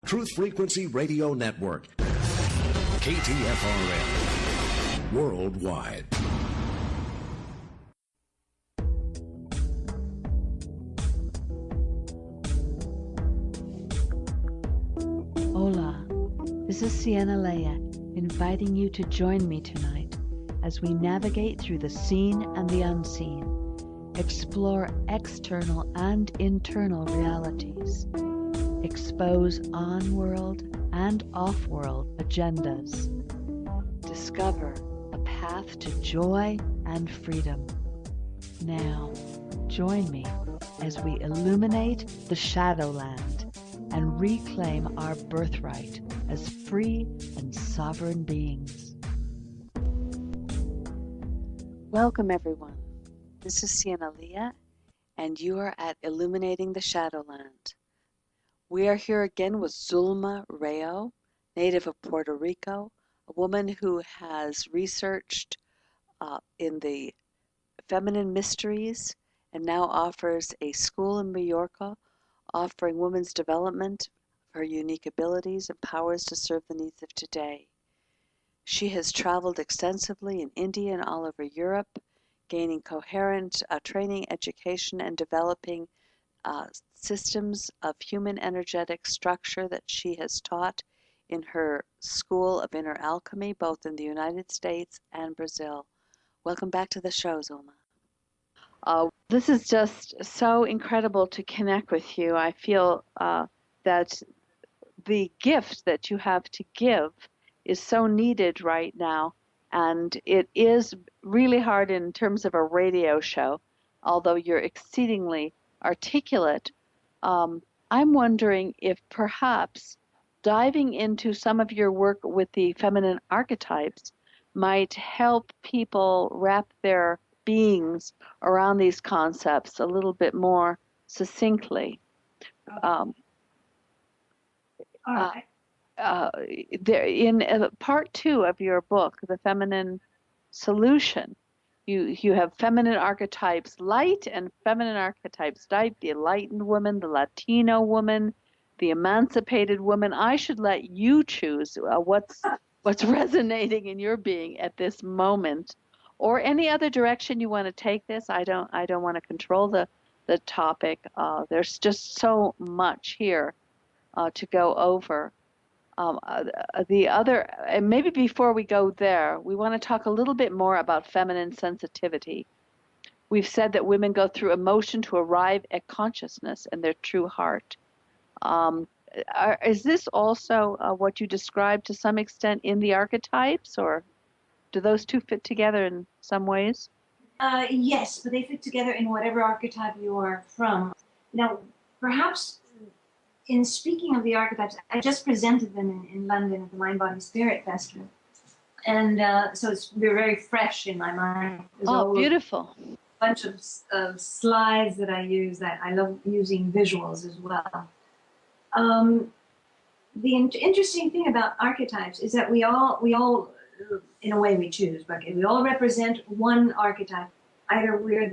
Truth Frequency Radio Network. K-TFRN. Worldwide. Hola, this is Sienna inviting you to join me tonight as we navigate through the seen and the unseen, explore external and internal realities, expose on-world and off-world agendas, discover a path to joy and freedom. Now, join me as we illuminate the Shadowland and reclaim our birthright as free and sovereign beings. Welcome, everyone. This is Sienna, and you are at Illuminating the Shadowland. We are here again with Zulma Reyo, native of Puerto Rico, a woman who has researched in the feminine mysteries and now offers a school in Mallorca offering women's development, her unique abilities and powers to serve the needs of today. She has traveled extensively in India and all over Europe, gaining coherent training, education, and developing systems of human energetic structure that she has taught in her School of Inner Alchemy, both in the United States and Brazil. Welcome back to the show, Zulma. This is just so incredible to connect with you. I feel that the gift that you have to give is so needed right now, and it is really hard in terms of a radio show, although you're exceedingly articulate. I'm wondering if perhaps diving into some of your work with the feminine archetypes might help people wrap their beings around these concepts a little bit more succinctly. There, in part 2 of your book, The Feminine Solution, you have feminine archetypes light and feminine archetypes dark, the enlightened woman, the Latino woman, the emancipated woman. I should let you choose what's resonating in your being at this moment, or any other direction you want to take this. I don't want to control the topic. There's just so much here to go over. The other, and maybe before we go there, we want to talk a little bit more about feminine sensitivity. We've said that women go through emotion to arrive at consciousness and their true heart. Is this also what you described to some extent in the archetypes, or do those two fit together in some ways? Yes, but they fit together in whatever archetype you are from. Now, perhaps in speaking of the archetypes, I just presented them in London at the Mind, Body, Spirit Festival. And so they're very fresh in my mind. There's beautiful. A bunch of slides that I use. That I love using visuals as well. The interesting thing about archetypes is that we all, in a way we choose, but we all represent one archetype. Either we're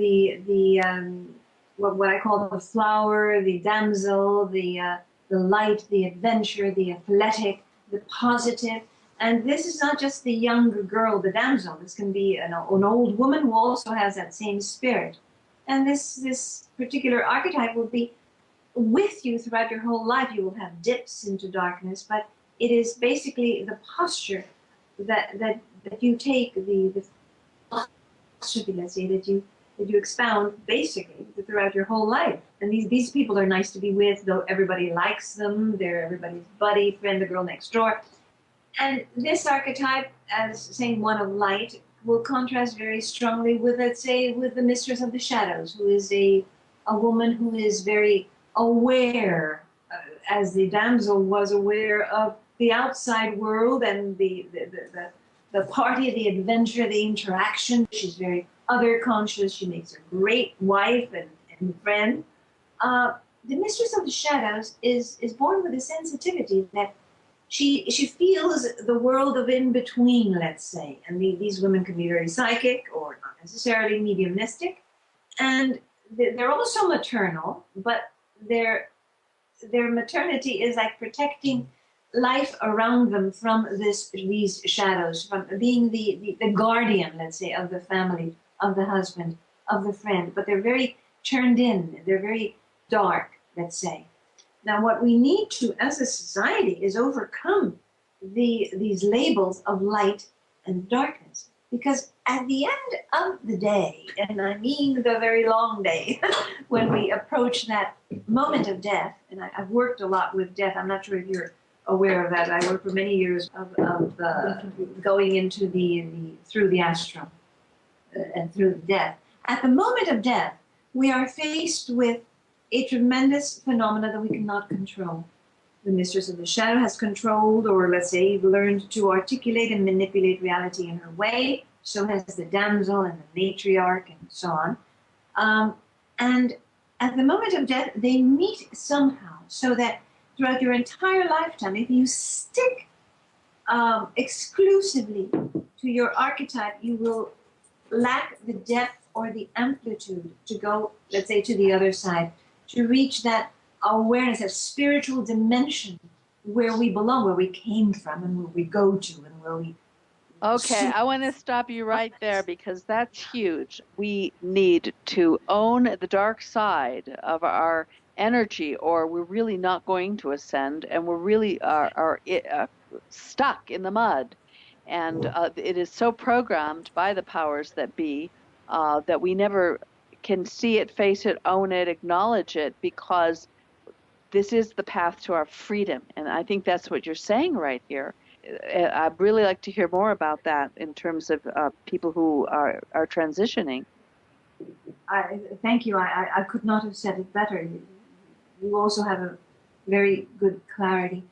what I call the flower, the damsel, the light, the adventure, the athletic, the positive. And this is not just the younger girl, the damsel. This can be an old woman who also has that same spirit. And this particular archetype will be with you throughout your whole life. You will have dips into darkness, but it is basically the posture that you take, the philosophy, let's say, that you expound basically throughout your whole life. And these people are nice to be with, though everybody likes them. They're everybody's buddy, friend, the girl next door. And this archetype, as saying one of light, will contrast very strongly with, let's say, with the mistress of the shadows, who is a woman who is very aware, as the damsel was aware of the outside world and the party, the adventure, the interaction. She's very other conscious. She makes a great wife and friend. The mistress of the shadows is born with a sensitivity that she feels the world of in between, let's say. And these women can be very psychic or not necessarily mediumistic, and they're also maternal, but they're their maternity is like protecting life around them from these shadows, from being the guardian, let's say, of the family, of the husband, of the friend. But they're very turned in, they're very dark, let's say. Now, what we need to, as a society, is overcome these labels of light and darkness. Because at the end of the day, and I mean the very long day, when we approach that moment of death, and I've worked a lot with death, I'm not sure if you're aware of that. I worked for many years of going into through the astral and through death. At the moment of death, we are faced with a tremendous phenomena that we cannot control. The mistress of the shadow has controlled, or let's say, learned to articulate and manipulate reality in her way. So has the damsel and the matriarch and so on. And at the moment of death, they meet somehow, so that throughout your entire lifetime, if you stick exclusively to your archetype, you will lack the depth or the amplitude to go, let's say, to the other side, to reach that awareness of spiritual dimension where we belong, where we came from, and where we go to, and where we... Okay, I want to stop you right there because that's huge. We need to own the dark side of our energy, or we're really not going to ascend, and we're really are stuck in the mud. And it is so programmed by the powers that be that we never can see it, face it, own it, acknowledge it, because this is the path to our freedom. And I think that's what you're saying right here. I'd really like to hear more about that in terms of people who are transitioning. Thank you. I could not have said it better. You also have a very good clarity.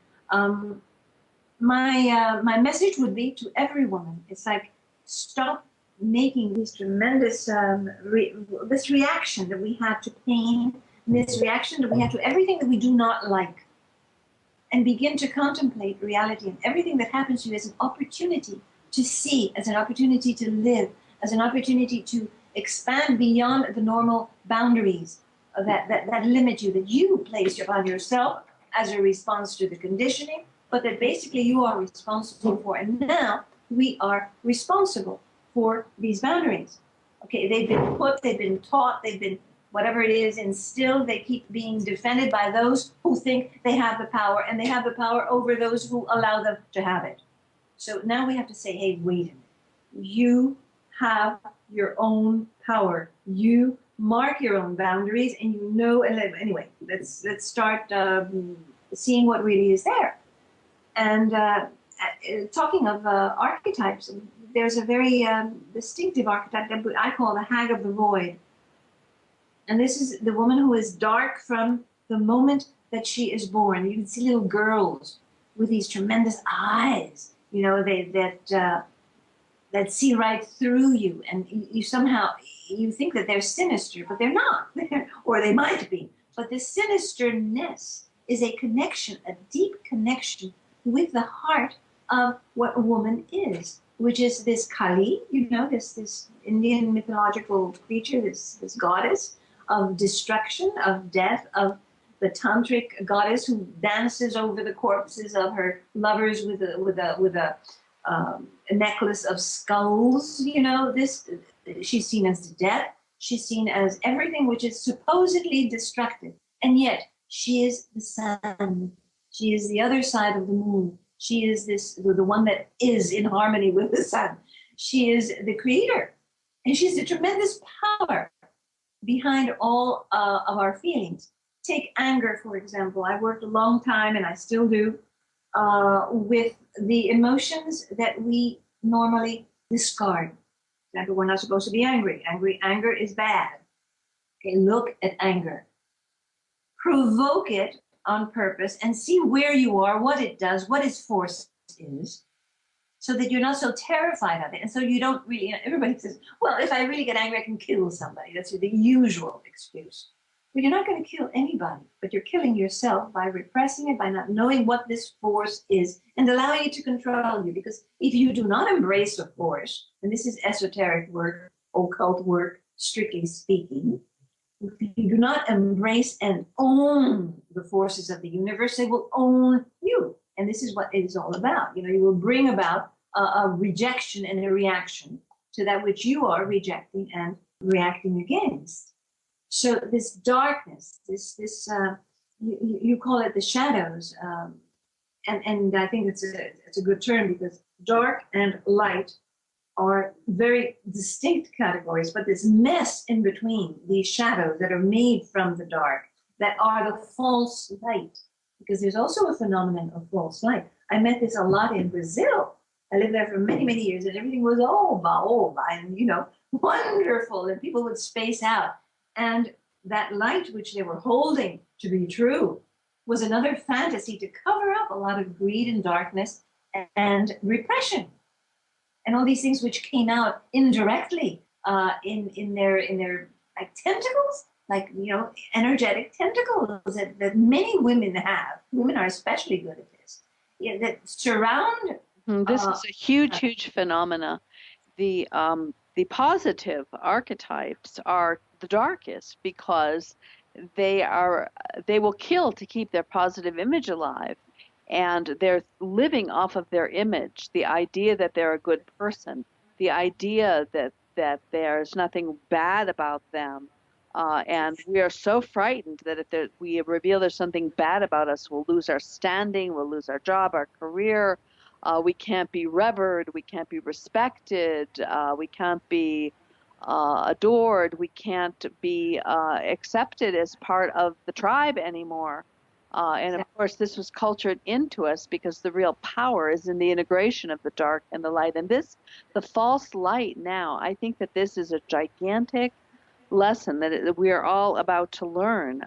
My message would be to every woman. It's like, stop making these tremendous, this reaction that we have to pain, this reaction that we have to everything that we do not like, and begin to contemplate reality and everything that happens to you as an opportunity to see, as an opportunity to live, as an opportunity to expand beyond the normal boundaries that limit you, that you place upon yourself as a response to the conditioning, but that basically you are responsible for. And now we are responsible for these boundaries. Okay, they've been put, they've been taught, they've been whatever it is instilled, they keep being defended by those who think they have the power, and they have the power over those who allow them to have it. So now we have to say, hey, wait a minute. You have your own power. You mark your own boundaries, and you know, anyway, let's start seeing what really is there. And talking of archetypes, there's a very distinctive archetype that I call the Hag of the Void. And this is the woman who is dark from the moment that she is born. You can see little girls with these tremendous eyes, you know, that see right through you, and you somehow you think that they're sinister, but they're not, or they might be. But the sinisterness is a connection, a deep connection with the heart of what a woman is, which is this Kali, you know, this Indian mythological creature, this goddess of destruction, of death, of the tantric goddess who dances over the corpses of her lovers with a necklace of skulls. You know, she's seen as death. She's seen as everything which is supposedly destructive, and yet she is the sun. She is the other side of the moon. She is the one that is in harmony with the sun. She is the creator, and she's the tremendous power behind all of our feelings. Take anger, for example. I worked a long time, and I still do, with the emotions that we normally discard. For example, we're not supposed to be angry. Anger is bad. Okay, look at anger. Provoke it on purpose and see where you are, what it does, what its force is, so that you're not so terrified of it. And so you don't really, you know, everybody says, well, if I really get angry, I can kill somebody. That's the usual excuse. But you're not going to kill anybody, but you're killing yourself by repressing it, by not knowing what this force is and allowing it to control you. Because if you do not embrace the force, and this is esoteric work, occult work, strictly speaking, if you do not embrace and own the forces of the universe, they will own you. And this is what it is all about. You know, you will bring about a rejection and a reaction to that which you are rejecting and reacting against. So this darkness, you call it the shadows, and I think it's a good term, because dark and light are very distinct categories, but this mess in between, these shadows that are made from the dark, that are the false light, because there's also a phenomenon of false light. I met this a lot in Brazil. I lived there for many, many years, and everything was oba, and, you know, wonderful, and people would space out. And that light which they were holding to be true was another fantasy to cover up a lot of greed and darkness and repression, and all these things which came out indirectly in their like tentacles, like, you know, energetic tentacles that many women have. Women are especially good at this. Yeah, that surround. This is a huge phenomena. The positive archetypes are the darkest, because they will kill to keep their positive image alive, and they're living off of their image, the idea that they're a good person, the idea that there's nothing bad about them, and we are so frightened that if we reveal there's something bad about us, we'll lose our standing, we'll lose our job, our career. We can't be revered, we can't be respected, we can't be adored, we can't be accepted as part of the tribe anymore. And of course, this was cultured into us because the real power is in the integration of the dark and the light. And the false light now, I think that this is a gigantic lesson that we are all about to learn,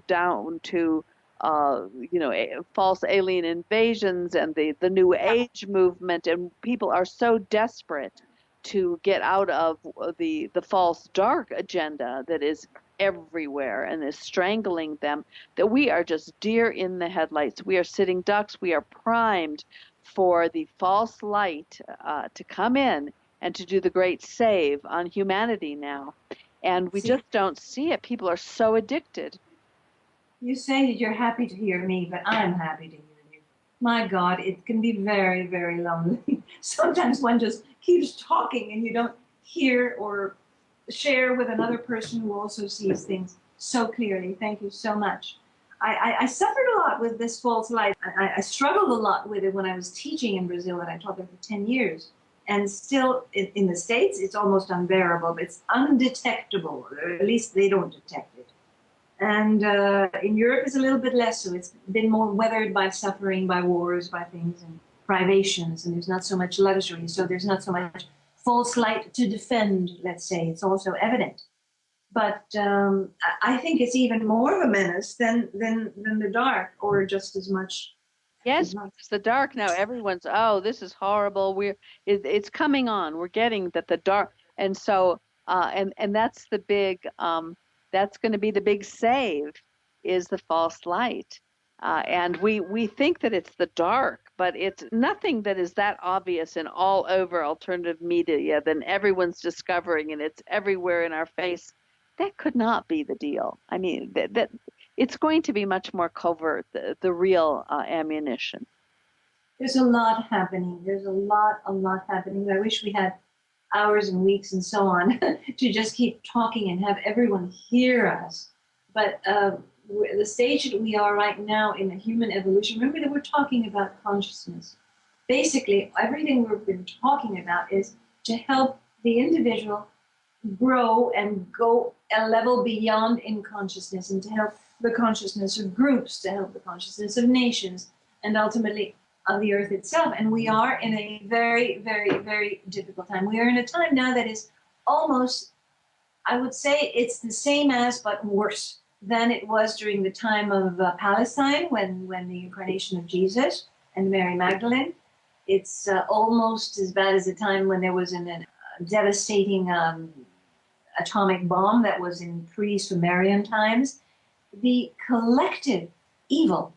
down to false alien invasions and the New Age movement, and people are so desperate to get out of the false dark agenda that is everywhere and is strangling them, that we are just deer in the headlights. We are sitting ducks. We are primed for the false light to come in and to do the great save on humanity now. And we just don't see it. People are so addicted. You say that you're happy to hear me, but I'm happy to hear you. My God, it can be very, very lonely. Sometimes one just keeps talking and you don't hear or share with another person who also sees things so clearly. Thank you so much. I suffered a lot with this false light. I struggled a lot with it when I was teaching in Brazil, and I taught there for 10 years. And still, in the States, it's almost unbearable. It's undetectable, or at least they don't detect it. And in Europe, it's a little bit less so. It's been more weathered by suffering, by wars, by things, and privations, and there's not so much luxury, so there's not so much false light to defend, let's say. It's also evident. But I think it's even more of a menace than the dark, or just as much. Yes, it's the dark now. Everyone's, oh, this is horrible. It's coming on. We're getting that the dark, and so and that's the big that's going to be the big save, is the false light, and we think that it's the dark, but it's nothing that is that obvious and all over alternative media. Then everyone's discovering, and it's everywhere in our face. That could not be the deal. I mean, that it's going to be much more covert, the real ammunition. There's a lot happening. There's a lot happening. I wish we had hours and weeks and so on to just keep talking and have everyone hear us. But the stage that we are right now in the human evolution, remember that we're talking about consciousness. Basically, everything we've been talking about is to help the individual grow and go a level beyond in consciousness, and to help the consciousness of groups, to help the consciousness of nations, and ultimately of the earth itself. And we are in a very, very, very difficult time. We are in a time now that is almost, I would say it's the same as, but worse than it was during the time of Palestine, when the incarnation of Jesus and Mary Magdalene. It's almost as bad as the time when there was a devastating atomic bomb that was in pre-Sumerian times. The collective evil,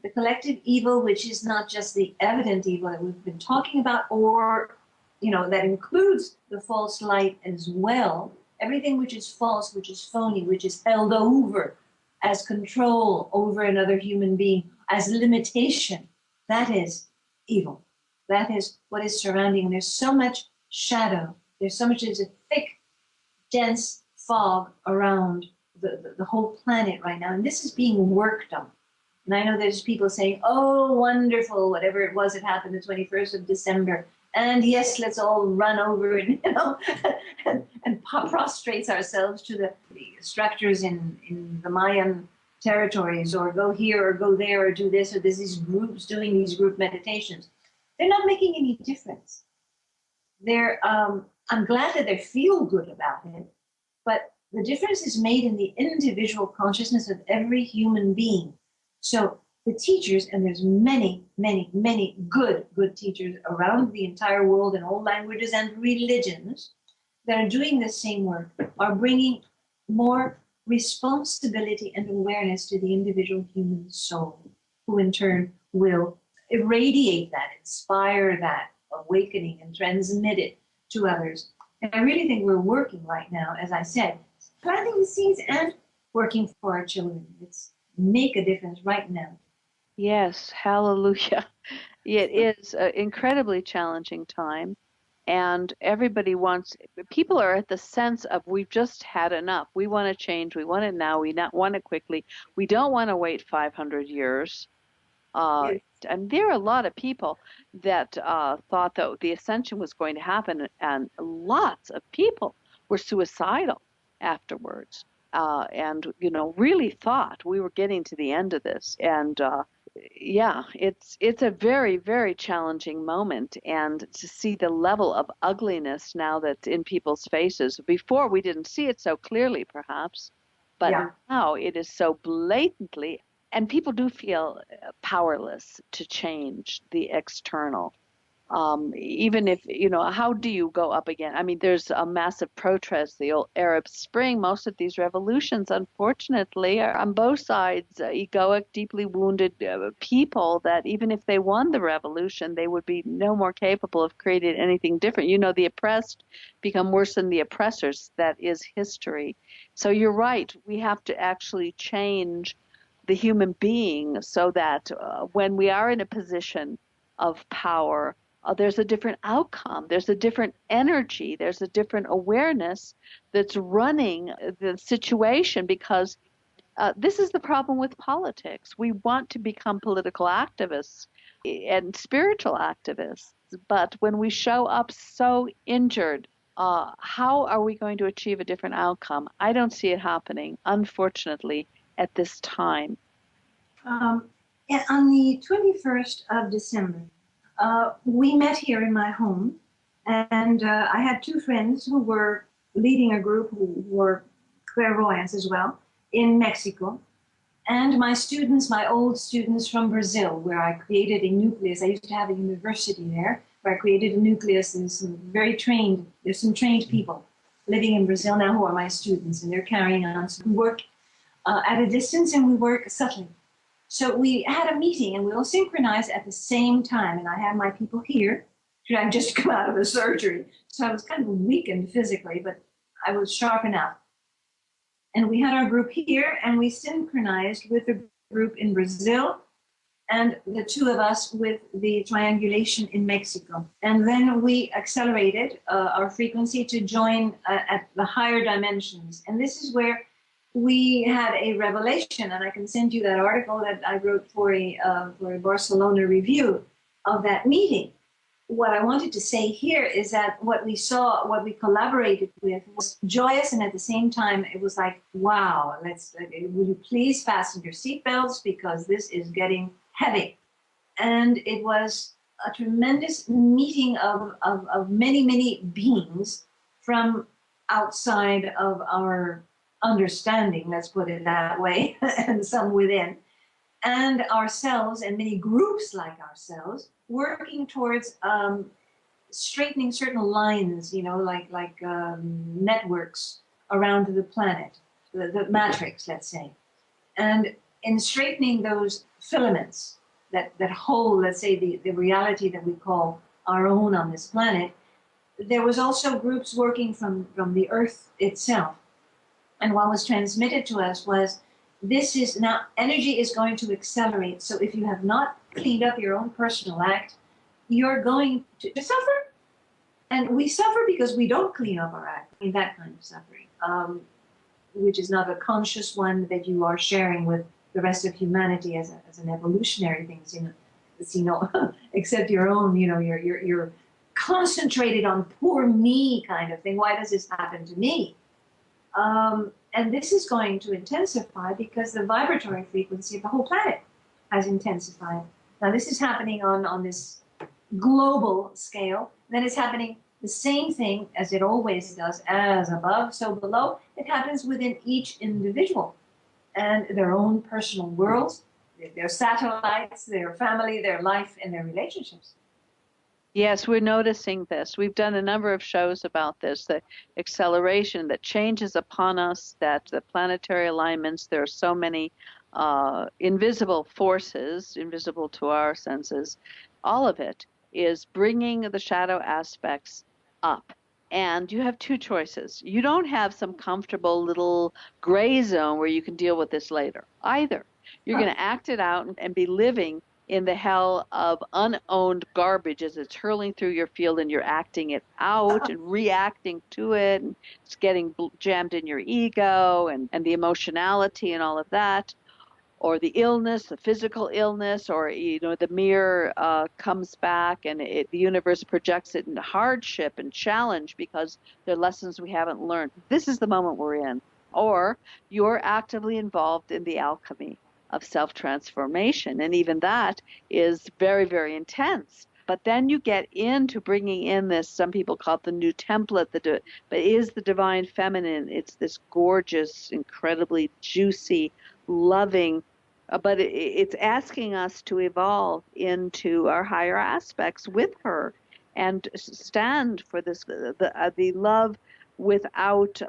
which is not just the evident evil that we've been talking about, or, that includes the false light as well. everything which is false, which is phony, which is held over as control over another human being, as limitation, that is evil. That is what is surrounding. There's so much shadow. There's so much, there's a thick, dense fog around the whole planet right now. And this is being worked on. And I know there's people saying, oh, wonderful, whatever it was that happened the 21st of December. And yes, let's all run over and, and prostrate ourselves to the structures in the Mayan territories, or go here or go there or do this, or there's these groups doing these group meditations. They're not making any difference. I'm glad that they feel good about it, but the difference is made in the individual consciousness of every human being. So the teachers, and there's many, many, many good teachers around the entire world in all languages and religions that are doing the same work, are bringing more responsibility and awareness to the individual human soul, who in turn will irradiate that, inspire that awakening and transmit it to others. And I really think we're working right now, as I said, planting the seeds and working for our children. It's make a difference right now. Yes, hallelujah. It is an incredibly challenging time, and everybody wants, people are at the sense of, we've just had enough. We want to change. We want it now. We not want it quickly. We don't want to wait 500 years. Yes. And there are a lot of people that thought that the ascension was going to happen, and lots of people were suicidal afterwards, and really thought we were getting to the end of this. And yeah, it's a very, very challenging moment, and to see the level of ugliness now that's in people's faces. Before, we didn't see it so clearly, perhaps, but Yeah. now it is so blatantly. And people do feel powerless to change the external. Even if, how do you go up again? I mean, there's a massive protest, the old Arab Spring. Most of these revolutions, unfortunately, are on both sides, egoic, deeply wounded people that even if they won the revolution, they would be no more capable of creating anything different. The oppressed become worse than the oppressors. That is history. So you're right. We have to actually change the human being so that when we are in a position of power, there's a different outcome, there's a different energy, there's a different awareness that's running the situation, because this is the problem with politics. We want to become political activists and spiritual activists, but when we show up so injured, how are we going to achieve a different outcome? I don't see it happening, unfortunately, at this time. And on the 21st of December, we met here in my home, and I had two friends who were leading a group who were clairvoyants as well in Mexico, and my students, my old students from Brazil, where I created a nucleus. I used to have a university there where I created a nucleus. There's some trained people living in Brazil now who are my students, and they're carrying on. So we work at a distance, and we work subtly. So we had a meeting, and we all synchronized at the same time. And I had my people here. I just come out of a surgery, so I was kind of weakened physically, but I was sharp enough. And we had our group here, and we synchronized with the group in Brazil, and the two of us with the triangulation in Mexico. And then we accelerated our frequency to join at the higher dimensions. And this is where we had a revelation, and I can send you that article that I wrote for a Barcelona review of that meeting. What I wanted to say here is that what we saw, what we collaborated with, was joyous, and at the same time, it was like, wow, will you please fasten your seatbelts, because this is getting heavy. And it was a tremendous meeting of many, many beings from outside of our understanding, let's put it that way, and some within, and ourselves, and many groups like ourselves, working towards straightening certain lines, like networks around the planet, the matrix, let's say. And in straightening those filaments that hold, let's say, the reality that we call our own on this planet, there was also groups working from the earth itself. And what was transmitted to us was this is now energy is going to accelerate. So if you have not cleaned up your own personal act, you're going to suffer. And we suffer because we don't clean up our act. I mean, that kind of suffering, which is not a conscious one that you are sharing with the rest of humanity as an evolutionary thing. Except your own, you're concentrated on poor me kind of thing. Why does this happen to me? And this is going to intensify because the vibratory frequency of the whole planet has intensified. Now, this is happening on this global scale. Then it's happening the same thing as it always does, as above, so below. It happens within each individual and their own personal worlds, their satellites, their family, their life, and their relationships. Yes, we're noticing this. We've done a number of shows about this, the acceleration that changes upon us, that the planetary alignments, there are so many invisible forces, invisible to our senses. All of it is bringing the shadow aspects up. And you have two choices. You don't have some comfortable little gray zone where you can deal with this later either. You're going to act it out and be living in the hell of unowned garbage as it's hurling through your field and you're acting it out and reacting to it, and it's getting jammed in your ego and the emotionality and all of that, or the illness, the physical illness, or the mirror comes back and the universe projects it into hardship and challenge because there are lessons we haven't learned. This is the moment we're in. Or you're actively involved in the alchemy of self-transformation. And even that is very, very intense. But then you get into bringing in this, some people call it the new template, but it is the divine feminine. It's this gorgeous, incredibly juicy, loving, but it's asking us to evolve into our higher aspects with her and stand for this, the love without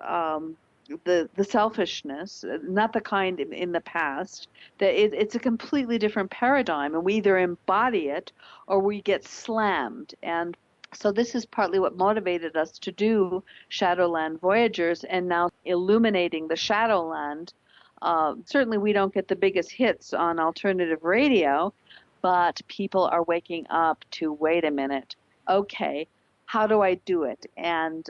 the selfishness, not the kind in the past. That it's a completely different paradigm, and we either embody it or we get slammed. And so this is partly what motivated us to do Shadowland Voyagers and now Illuminating the Shadowland. Certainly we don't get the biggest hits on alternative radio, but people are waking up to, wait a minute, okay, how do I do it? And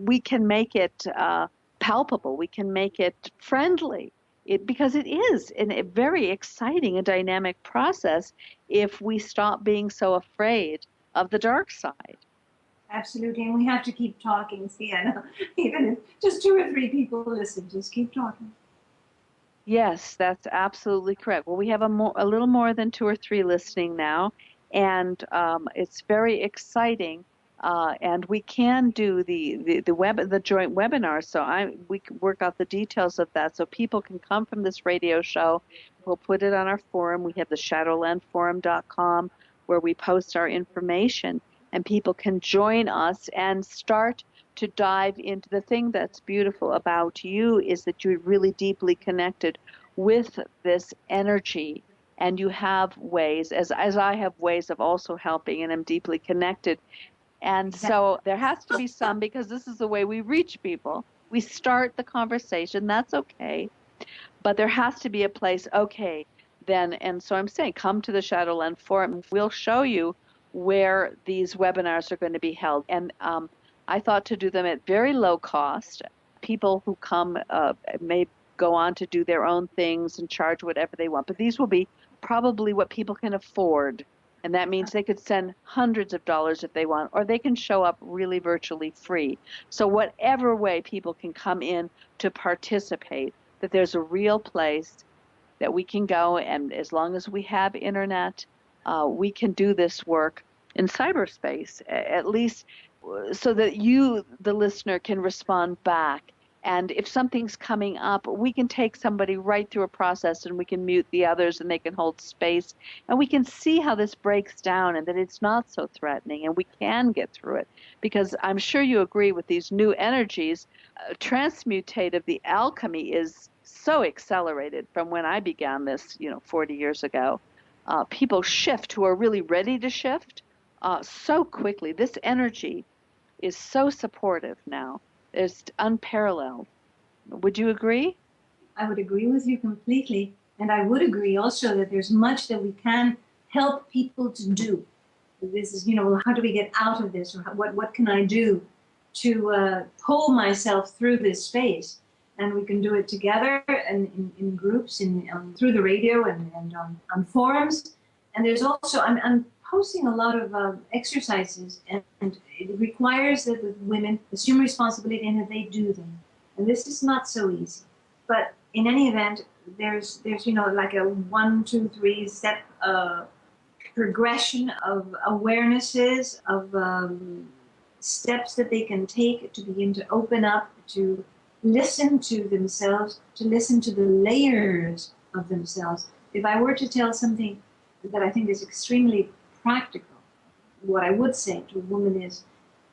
we can make it palpable. We can make it friendly, because it is a very exciting and dynamic process if we stop being so afraid of the dark side. Absolutely, and we have to keep talking, Sienna. Even if just 2 or 3 people listen, just keep talking. Yes, that's absolutely correct. Well, we have a little more than 2 or 3 listening now, and it's very exciting. And we can do the joint webinar. So we can work out the details of that, so people can come from this radio show. We'll put it on our forum. We have the shadowlandforum.com where we post our information, and people can join us and start to dive into the thing that's beautiful about you is that you're really deeply connected with this energy, and you have ways, as I have ways of also helping, and I'm deeply connected. And so there has to be some, because this is the way we reach people. We start the conversation, that's okay. But there has to be a place, okay, then, and so I'm saying, come to the Shadowland Forum. We'll show you where these webinars are going to be held. And I thought to do them at very low cost. People who come may go on to do their own things and charge whatever they want. But these will be probably what people can afford. And that means they could send hundreds of dollars if they want, or they can show up really virtually free. So whatever way people can come in to participate, that there's a real place that we can go, and as long as we have internet, we can do this work in cyberspace, at least so that you, the listener, can respond back. And if something's coming up, we can take somebody right through a process, and we can mute the others, and they can hold space, and we can see how this breaks down, and that it's not so threatening, and we can get through it. Because I'm sure you agree with these new energies, transmutative, the alchemy is so accelerated from when I began this, 40 years ago. People shift who are really ready to shift so quickly. This energy is so supportive now. It's unparalleled. Would you agree? I would agree with you completely. And I would agree also that there's much that we can help people to do. This is, how do we get out of this? Or what can I do to pull myself through this space? And we can do it together and in groups, through the radio and on forums. And there's also, I'm posting a lot of exercises, and it requires that the women assume responsibility and that they do them. And this is not so easy. But in any event, there's like a 1, 2, 3 step progression of awarenesses, of steps that they can take to begin to open up, to listen to themselves, to listen to the layers of themselves. If I were to tell something that I think is extremely practical, what I would say to a woman is,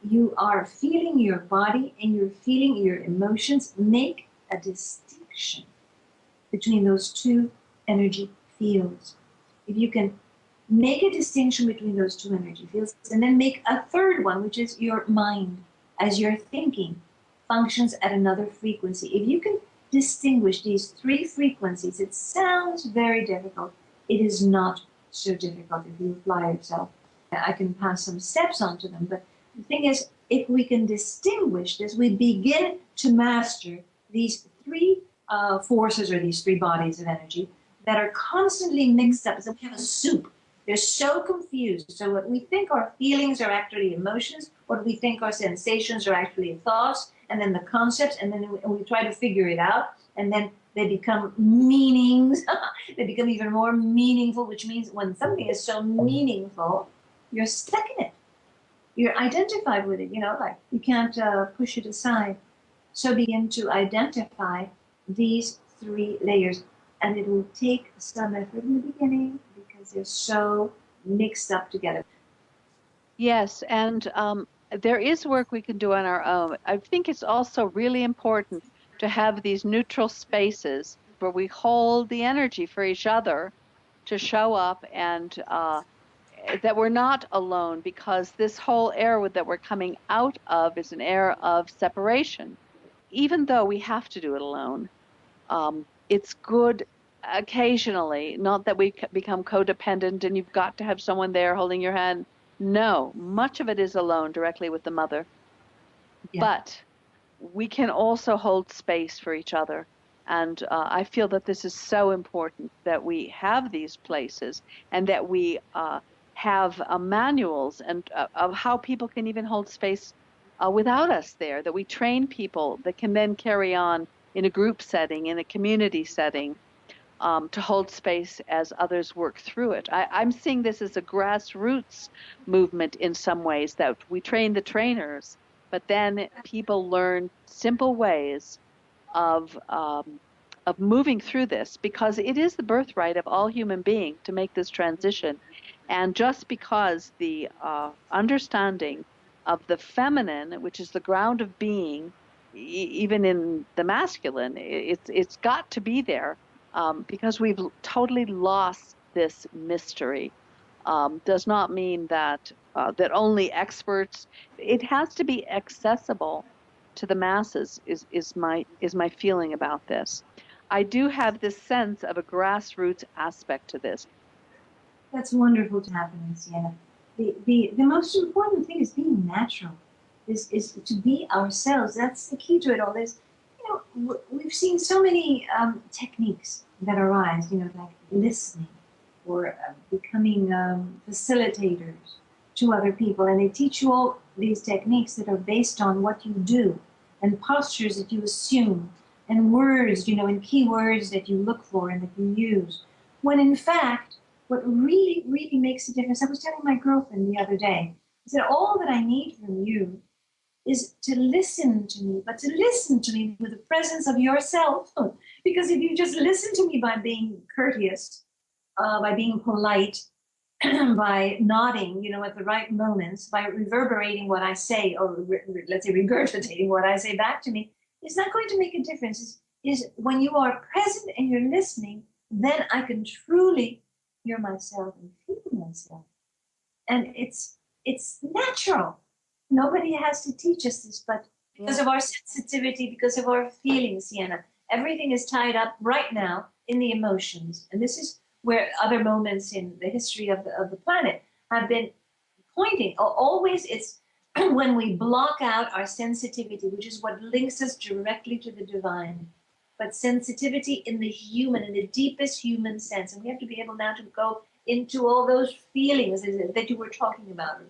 you are feeling your body and you're feeling your emotions. Make a distinction between those two energy fields. If you can make a distinction between those two energy fields, and then make a third one, which is your mind, as your thinking functions at another frequency. If you can distinguish these 3 frequencies, it sounds very difficult. It is not so difficult if you apply yourself. I can pass some steps on to them, but the thing is, if we can distinguish this, we begin to master these 3 forces, or these 3 bodies of energy that are constantly mixed up. As if we have a soup. They're so confused. So what we think are feelings are actually emotions. What we think are sensations are actually thoughts, and then the concepts, and then we try to figure it out, and then they become meanings. They become even more meaningful, which means when something is so meaningful, you're stuck in it. You're identified with it, like you can't push it aside. So begin to identify these 3 layers, and it will take some effort in the beginning because they're so mixed up together. Yes, and there is work we can do on our own. I think it's also really important to have these neutral spaces where we hold the energy for each other to show up, and that we're not alone, because this whole era that we're coming out of is an era of separation. Even though we have to do it alone, it's good occasionally, not that we become codependent and you've got to have someone there holding your hand. No, much of it is alone, directly with the mother. Yeah. But we can also hold space for each other. And I feel that this is so important, that we have these places, and that we have manuals and of how people can even hold space without us there, that we train people that can then carry on in a group setting, in a community setting, to hold space as others work through it. I'm seeing this as a grassroots movement in some ways, that we train the trainers, but then people learn simple ways of moving through this, because it is the birthright of all human beings to make this transition. And just because the understanding of the feminine, which is the ground of being, even in the masculine, it's got to be there, because we've totally lost this mystery. Does not mean that that only experts. It has to be accessible to the masses. Is my feeling about this. I do have this sense of a grassroots aspect to this. That's wonderful to happen in Sienna. The most important thing is being natural, is to be ourselves. That's the key to it all. We've seen so many techniques that arise, like listening, or becoming facilitators to other people. And they teach you all these techniques that are based on what you do, and postures that you assume, and words, and keywords that you look for and that you use. When in fact, what really, really makes a difference, I was telling my girlfriend the other day, I said, all that I need from you is to listen to me, but to listen to me with the presence of yourself. Because if you just listen to me by being courteous, by being polite, by nodding, at the right moments, by reverberating what I say, or let's say regurgitating what I say back to me, it's not going to make a difference. Is when you are present and you're listening, then I can truly hear myself and feel myself. And it's natural. Nobody has to teach us this, but because of our sensitivity, because of our feelings, Sienna, everything is tied up right now in the emotions. And this is where other moments in the history of the planet have been pointing. Always it's when we block out our sensitivity, which is what links us directly to the divine. But sensitivity in the human, in the deepest human sense. And we have to be able now to go into all those feelings that you were talking about.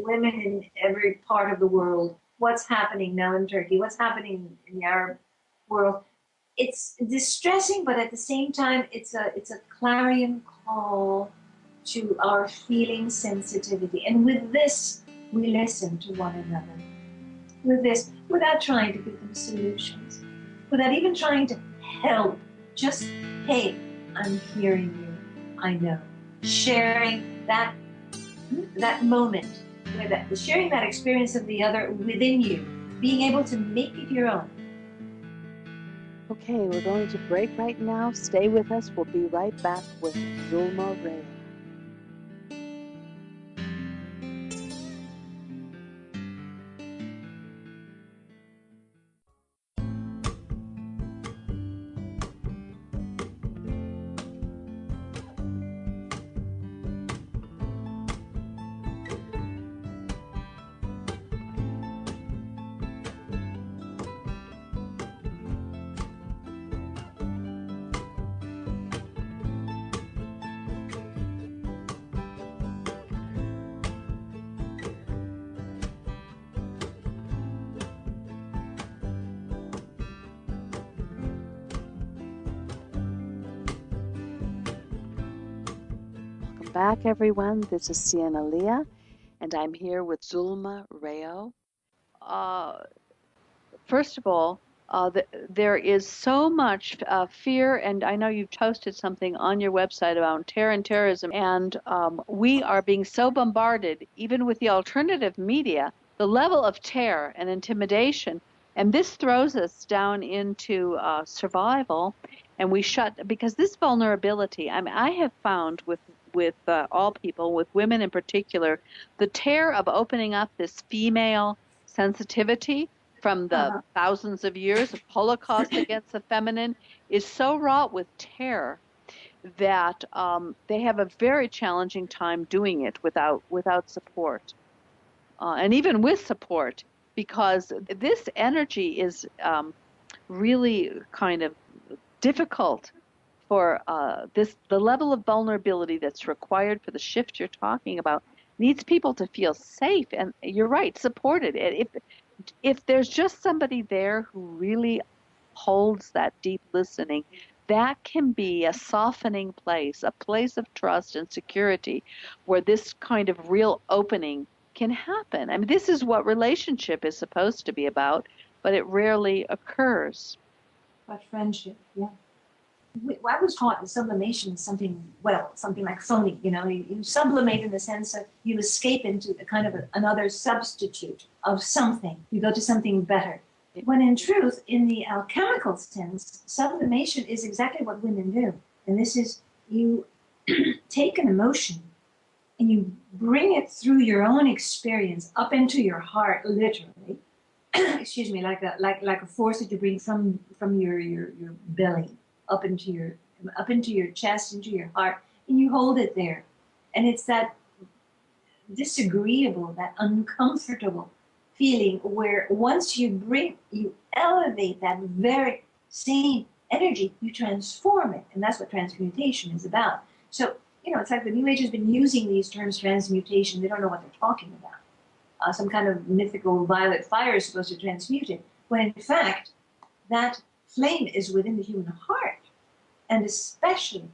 Women in every part of the world, what's happening now in Turkey, what's happening in the Arab world. It's distressing, but at the same time, it's a clarion call to our feeling sensitivity. And with this, we listen to one another. With this, without trying to give them solutions, without even trying to help, just, hey, I'm hearing you, I know. Sharing that moment, sharing that experience of the other within you, being able to make it your own. Okay, we're going to break right now. Stay with us. We'll be right back with Zulma Reyo. Back, everyone. This is Sienna Leah, and I'm here with Zulma Reyo. First of all, there is so much fear, and I know you've posted something on your website about terror and terrorism, and we are being so bombarded, even with the alternative media, the level of terror and intimidation, and this throws us down into survival, and we because this vulnerability, I mean, I have found with all people, with women in particular, the terror of opening up this female sensitivity from the thousands of years of Holocaust against the feminine is so wrought with terror that they have a very challenging time doing it without support, and even with support, because this energy is really kind of difficult for the level of vulnerability that's required for the shift you're talking about needs people to feel safe, and you're right, supported. If there's just somebody there who really holds that deep listening, that can be a softening place, a place of trust and security where this kind of real opening can happen. I mean, this is what relationship is supposed to be about, but it rarely occurs. But friendship, yeah. I was taught that sublimation is something like phoning, you sublimate in the sense of you escape into a kind of another substitute of something. You go to something better. When in truth, in the alchemical sense, sublimation is exactly what women do. And this is, you take an emotion and you bring it through your own experience up into your heart, literally. Excuse me, like a force that you bring from your belly up into your chest, into your heart, and you hold it there. And it's that disagreeable, that uncomfortable feeling where once you elevate that very same energy, you transform it. And that's what transmutation is about. So, it's like the New Age has been using these terms, transmutation. They don't know what they're talking about. Some kind of mythical violet fire is supposed to transmute it, when in fact, that flame is within the human heart, and especially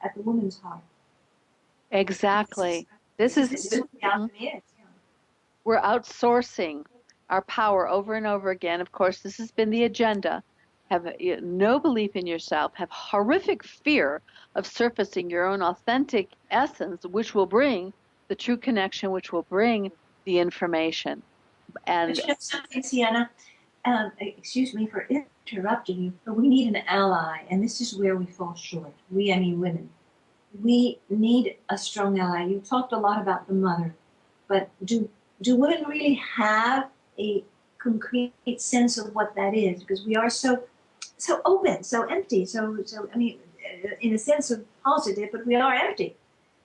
at the woman's heart. Exactly. This is what the alchemy is. We're outsourcing our power over and over again. Of course, this has been the agenda. Have no belief in yourself, have horrific fear of surfacing your own authentic essence, which will bring the true connection, which will bring the information. And something, Sienna, excuse me for interrupting you, but we need an ally, and this is where we fall short. I mean women. We need a strong ally. You talked a lot about the mother, but do do women really have a concrete sense of what that is? Because we are so open, so empty, so I mean, in a sense of positive, but we are empty.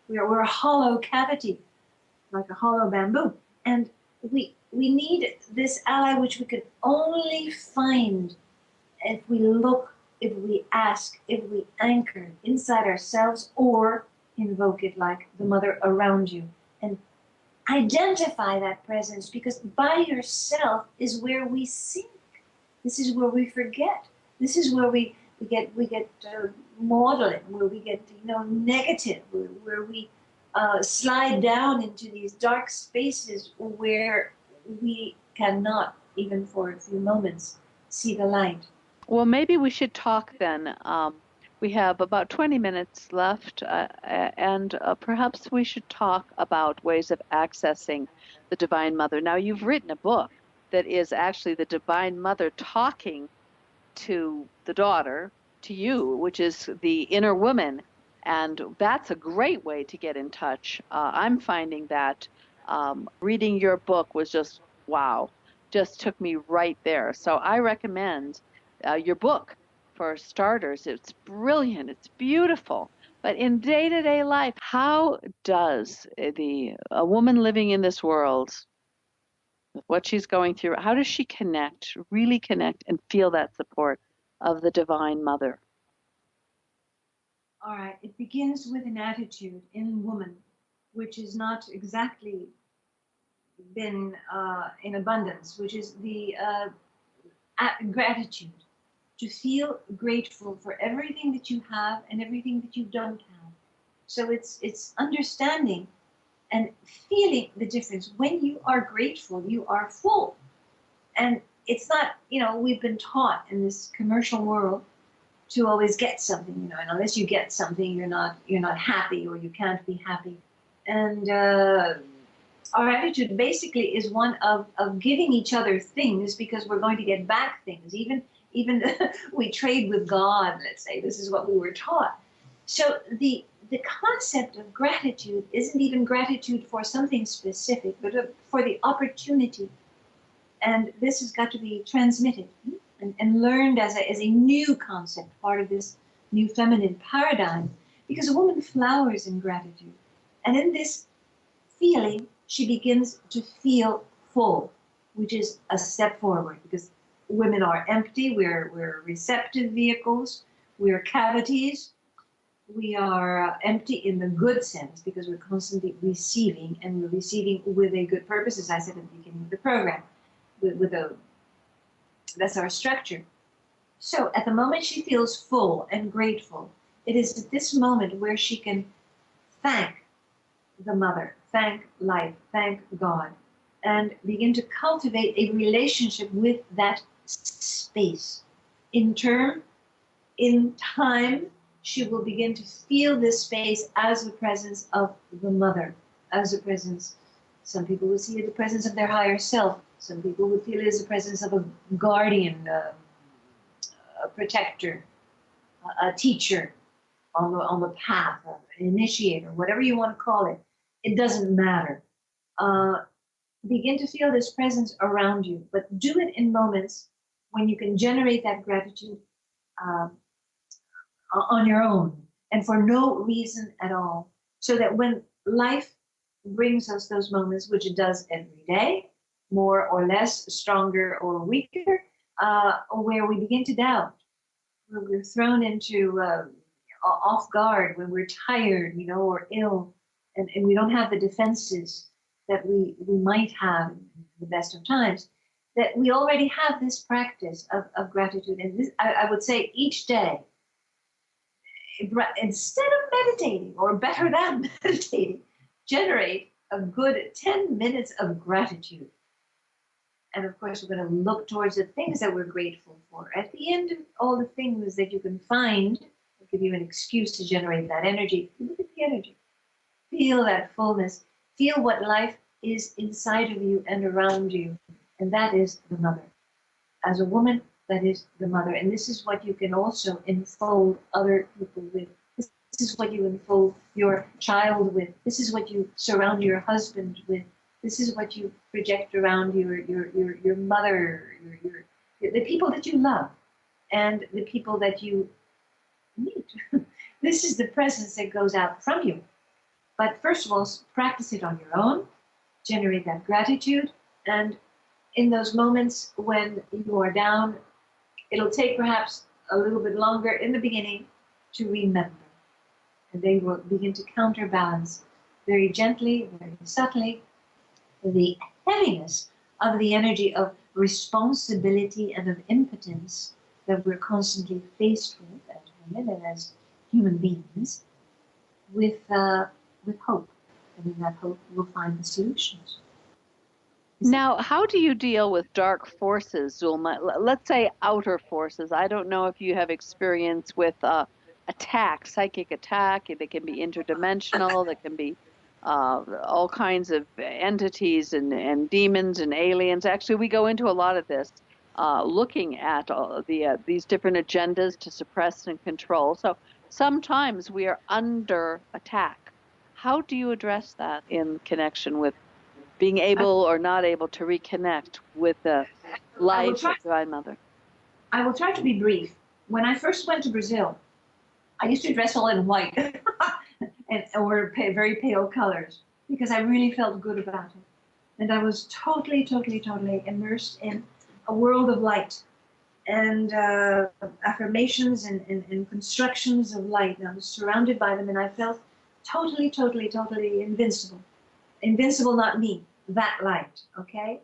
We're a hollow cavity, like a hollow bamboo, and we need this ally, which we can only find if we look, if we ask, if we anchor inside ourselves, or invoke it like the mother around you, and identify that presence, because by yourself is where we sink. This is where we forget. This is where we get maudlin, where we get negative, where we slide down into these dark spaces where we cannot, even for a few moments, see the light. Well, maybe we should talk then. We have about 20 minutes left, and perhaps we should talk about ways of accessing the Divine Mother. Now, you've written a book that is actually the Divine Mother talking to the daughter, to you, which is the inner woman, and that's a great way to get in touch. I'm finding that reading your book was just, wow, just took me right there. So I recommend your book for starters. It's brilliant, it's beautiful. But in day-to-day life, how does a woman living in this world, with what she's going through, how does she connect, really connect, and feel that support of the Divine Mother? All right, it begins with an attitude in woman, which is not exactly been in abundance, which is the gratitude. To feel grateful for everything that you have and everything that you don't have. So it's understanding and feeling the difference. When you are grateful, you are full. And it's not, we've been taught in this commercial world to always get something, and unless you get something, you're not happy, or you can't be happy. And our attitude basically is one of giving each other things because we're going to get back things. Even we trade with God, let's say. This is what we were taught. So the concept of gratitude isn't even gratitude for something specific, but for the opportunity. And this has got to be transmitted and learned as a new concept, part of this new feminine paradigm, because a woman flowers in gratitude. And in this feeling, she begins to feel full, which is a step forward, because women are empty, we're receptive vehicles, we're cavities, we are empty in the good sense, because we're constantly receiving, and we're receiving with a good purpose, as I said at the beginning of the program, that's our structure. So at the moment she feels full and grateful, it is at this moment where she can thank the mother, thank life, thank God, and begin to cultivate a relationship with that space. In time, she will begin to feel this space as the presence of the mother, as a presence. Some people will see it as the presence of their higher self. Some people would feel it as the presence of a guardian, a protector, a teacher on the path, an initiator, whatever you want to call it. It doesn't matter. Begin to feel this presence around you, but do it in moments when you can generate that gratitude on your own and for no reason at all. So that when life brings us those moments, which it does every day, more or less, stronger or weaker, where we begin to doubt, where we're thrown into off guard, when we're tired, or ill, and we don't have the defenses that we might have in the best of times, that we already have this practice of gratitude. And this, I would say each day, instead of meditating, or better than meditating, generate a good 10 minutes of gratitude. And of course, we're going to look towards the things that we're grateful for. At the end of all the things that you can find, I'll give you an excuse to generate that energy. Look at the energy. Feel that fullness. Feel what life is inside of you and around you. And that is the mother. As a woman, that is the mother. And this is what you can also enfold other people with. This is what you enfold your child with. This is what you surround your husband with. This is what you project around your mother, the people that you love, and the people that you meet. This is the presence that goes out from you. But first of all, practice it on your own, generate that gratitude, and in those moments when you are down, it'll take perhaps a little bit longer in the beginning to remember. And they will begin to counterbalance very gently, very subtly, the heaviness of the energy of responsibility and of impotence that we're constantly faced with as women and as human beings, with hope. And in that hope, we'll find the solutions. Now, how do you deal with dark forces, Zulma? Let's say outer forces. I don't know if you have experience with attack, psychic attack. They can be interdimensional. They can be all kinds of entities and demons and aliens. Actually, we go into a lot of this, looking at these different agendas to suppress and control. So sometimes we are under attack. How do you address that in connection with being able or not able to reconnect with the life of Divine Mother? I will try to be brief. When I first went to Brazil, I used to dress all in white or very pale colors because I really felt good about it. And I was totally, totally, totally immersed in a world of light and affirmations and constructions of light. And I was surrounded by them and I felt totally, totally, totally invincible. Invincible, not me, that light, okay?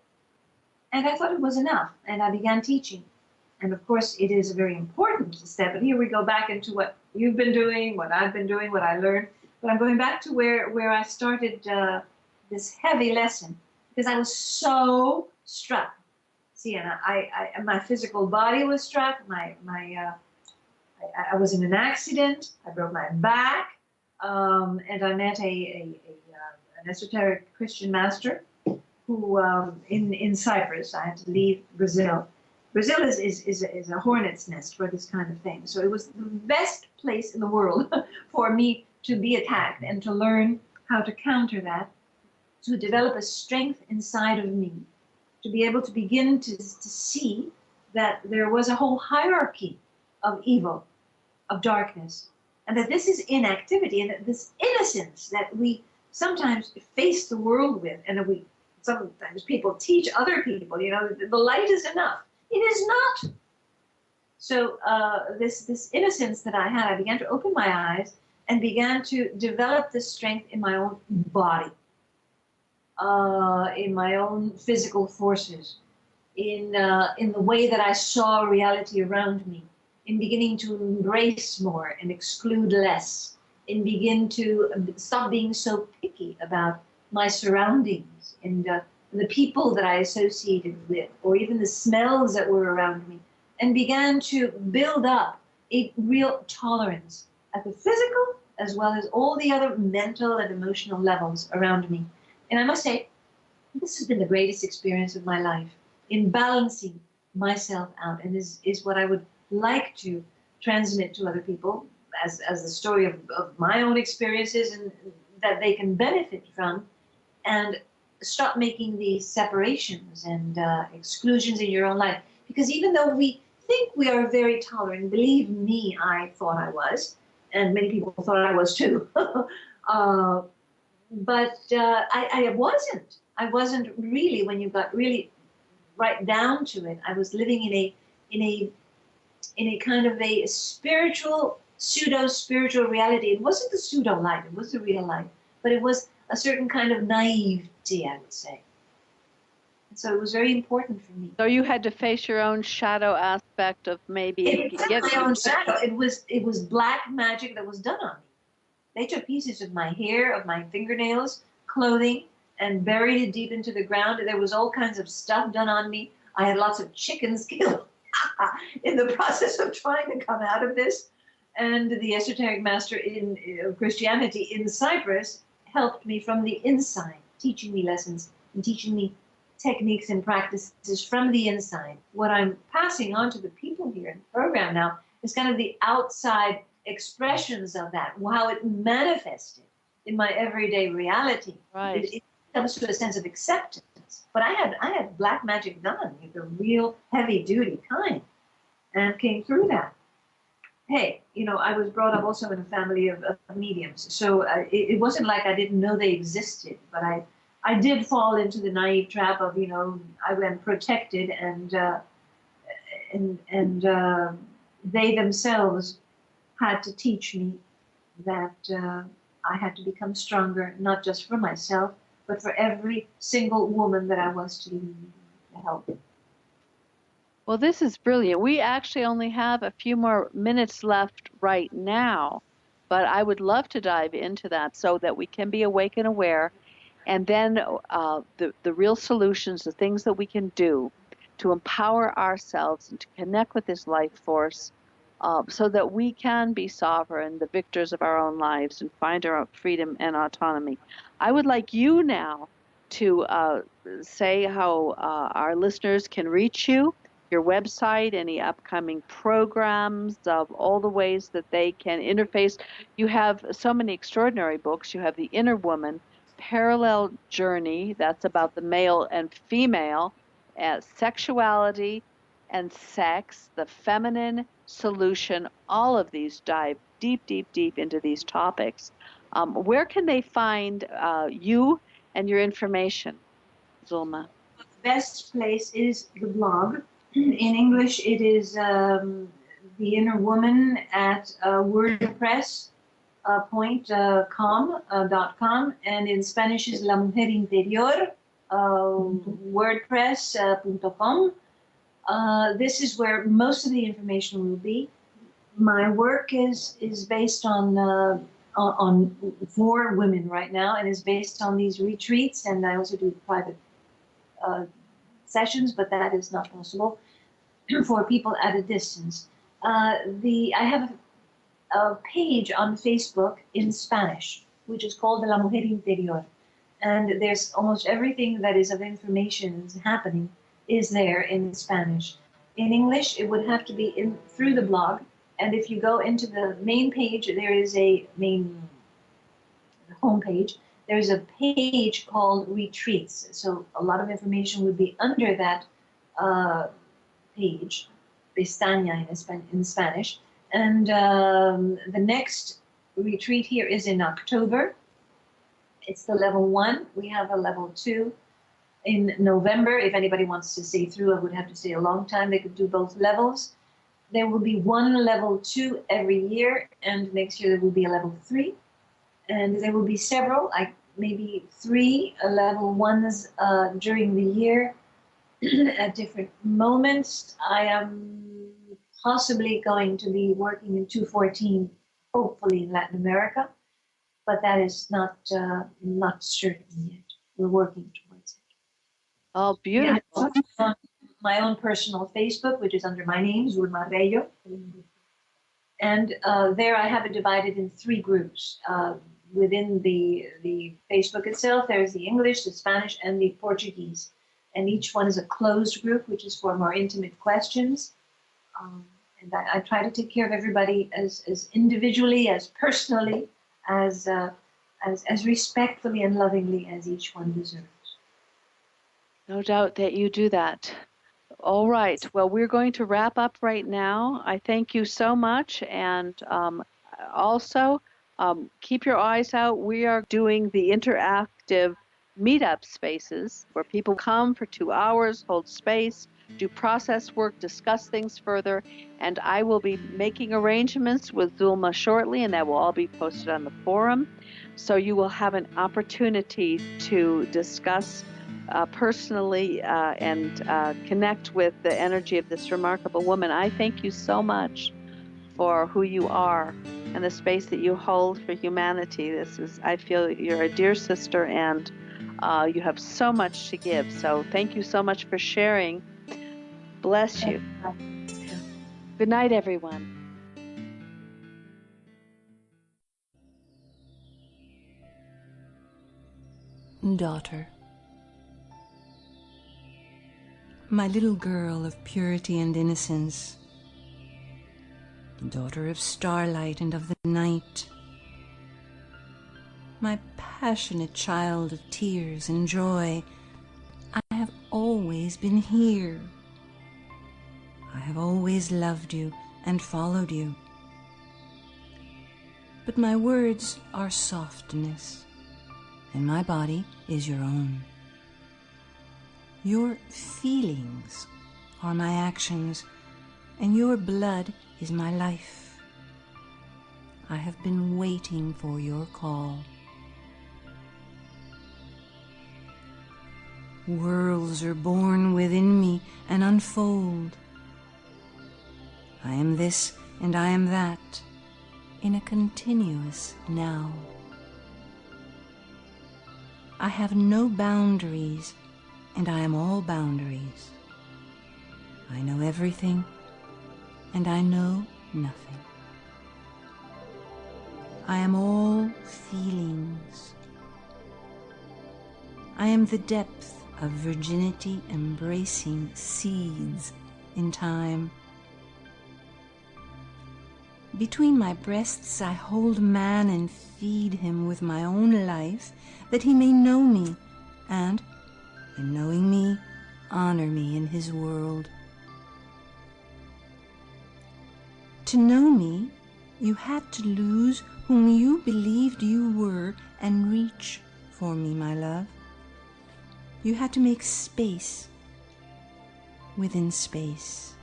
And I thought it was enough, and I began teaching. And of course, it is a very important step. And here we go back into what you've been doing, what I've been doing, what I learned. But I'm going back to where I started this heavy lesson, because I was so struck. Sienna, my physical body was struck. I was in an accident. I broke my back, and I met an esoteric Christian master who, in Cyprus, I had to leave Brazil. Brazil is a hornet's nest for this kind of thing. So it was the best place in the world for me to be attacked and to learn how to counter that, to develop a strength inside of me, to be able to begin to see that there was a whole hierarchy of evil, of darkness, and that this is inactivity and that this innocence that we sometimes face the world with, and that we sometimes people teach other people, the light is enough. It is not. So this innocence that I had, I began to open my eyes and began to develop this strength in my own body, in my own physical forces, in the way that I saw reality around me, in beginning to embrace more and exclude less, and begin to stop being so picky about my surroundings and the people that I associated with, or even the smells that were around me, and began to build up a real tolerance at the physical as well as all the other mental and emotional levels around me. And I must say, this has been the greatest experience of my life in balancing myself out, and is what I would like to transmit to other people as the story of my own experiences, and that they can benefit from, and stop making these separations and exclusions in your own life. Because even though we think we are very tolerant, believe me, I thought I was, and many people thought I was too, but I wasn't. I wasn't really, when you got really right down to it. I was living in a kind of a spiritual, pseudo-spiritual reality. It wasn't the pseudo-light, it was the real light, but it was a certain kind of naivety, I would say. And so it was very important for me. So you had to face your own shadow aspect of maybe my own shadow. It was black magic that was done on me. They took pieces of my hair, of my fingernails, clothing, and buried it deep into the ground. And there was all kinds of stuff done on me. I had lots of chickens killed in the process of trying to come out of this. And the esoteric master of Christianity in Cyprus helped me from the inside, teaching me lessons and teaching me techniques and practices from the inside. What I'm passing on to the people here in the program now is kind of the outside expressions of that, how it manifested in my everyday reality. Right. helps to a sense of acceptance. But I had black magic done, the real heavy duty kind, and came through that. Hey, I was brought up also in a family of mediums, so it wasn't like I didn't know they existed, but I did fall into the naive trap of, I went protected, and they themselves had to teach me that I had to become stronger, not just for myself, but for every single woman that I was to help. Well, this is brilliant. We actually only have a few more minutes left right now, but I would love to dive into that so that we can be awake and aware, and then the real solutions, the things that we can do to empower ourselves and to connect with this life force, so that we can be sovereign, the victors of our own lives, and find our own freedom and autonomy. I would like you now to say how our listeners can reach you, your website, any upcoming programs, of all the ways that they can interface. You have so many extraordinary books. You have The Inner Woman, Parallel Journey, that's about the male and female, sexuality and sex, the feminine solution. All of these dive deep, deep, deep into these topics. Where can they find you and your information, Zulma? The best place is the blog. In English, it is The Inner Woman at WordPress.com, and in Spanish is La Mujer Interior, WordPress.com. This is where most of the information will be. My work is based on for women right now, and is based on these retreats, and I also do private sessions, but that is not possible for people at a distance. I have a page on Facebook in Spanish, which is called La Mujer Interior, and there's almost everything that is of information is happening is there in Spanish. In English, it would have to be through the blog, and if you go into the main page, there is a main homepage. There's a page called Retreats. So a lot of information would be under that page, pestaña in Spanish. And the next retreat here is in October. It's the level 1. We have a level 2 in November. If anybody wants to stay through, I would have to stay a long time. They could do both levels. There will be one level 2 every year, and next year there will be a level 3. And there will be several, like maybe 3 level 1s during the year at different moments. I am possibly going to be working in 214, hopefully in Latin America, but that is not certain yet. We're working towards it. Oh, beautiful. Yeah, my own personal Facebook, which is under my name, Zulma Reyo. And there I have it divided in 3 groups. Within the Facebook itself, there's the English, the Spanish, and the Portuguese. And each one is a closed group, which is for more intimate questions. And I try to take care of everybody as individually, as personally, as respectfully and lovingly as each one deserves. No doubt that you do that. All right. Well, we're going to wrap up right now. I thank you so much. And also, keep your eyes out. We are doing the interactive meetup spaces where people come for 2 hours, hold space, do process work, discuss things further. And I will be making arrangements with Zulma shortly, and that will all be posted on the forum. So you will have an opportunity to discuss personally and connect with the energy of this remarkable woman. I thank you so much for who you are and the space that you hold for humanity. I feel you're a dear sister, and you have so much to give. So thank you so much for sharing. Bless you. Good night, everyone. Daughter, my little girl of purity and innocence, daughter of starlight and of the night, my passionate child of tears and joy. I have always been here. I have always loved you and followed you. But my words are softness, and my body is your own. Your feelings are my actions, and your blood is my life. I have been waiting for your call. Worlds are born within me and unfold. I am this and I am that in a continuous now. I have no boundaries, and I am all boundaries. I know everything, and I know nothing. I am all feelings. I am the depth of virginity embracing seeds in time. Between my breasts I hold man and feed him with my own life, that he may know me, and, in knowing me, honor me in his world. To know me, you had to lose whom you believed you were and reach for me, my love. You had to make space within space.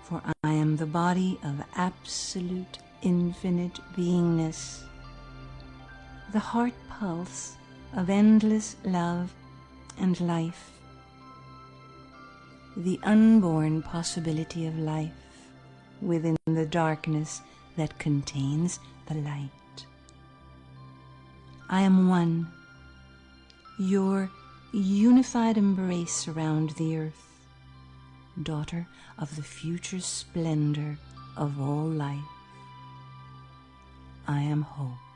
For I am the body of absolute infinite beingness, the heart pulse of endless love and life, the unborn possibility of life within the darkness that contains the light. I am one, your unified embrace around the earth, daughter of the future splendor of all life. I am hope.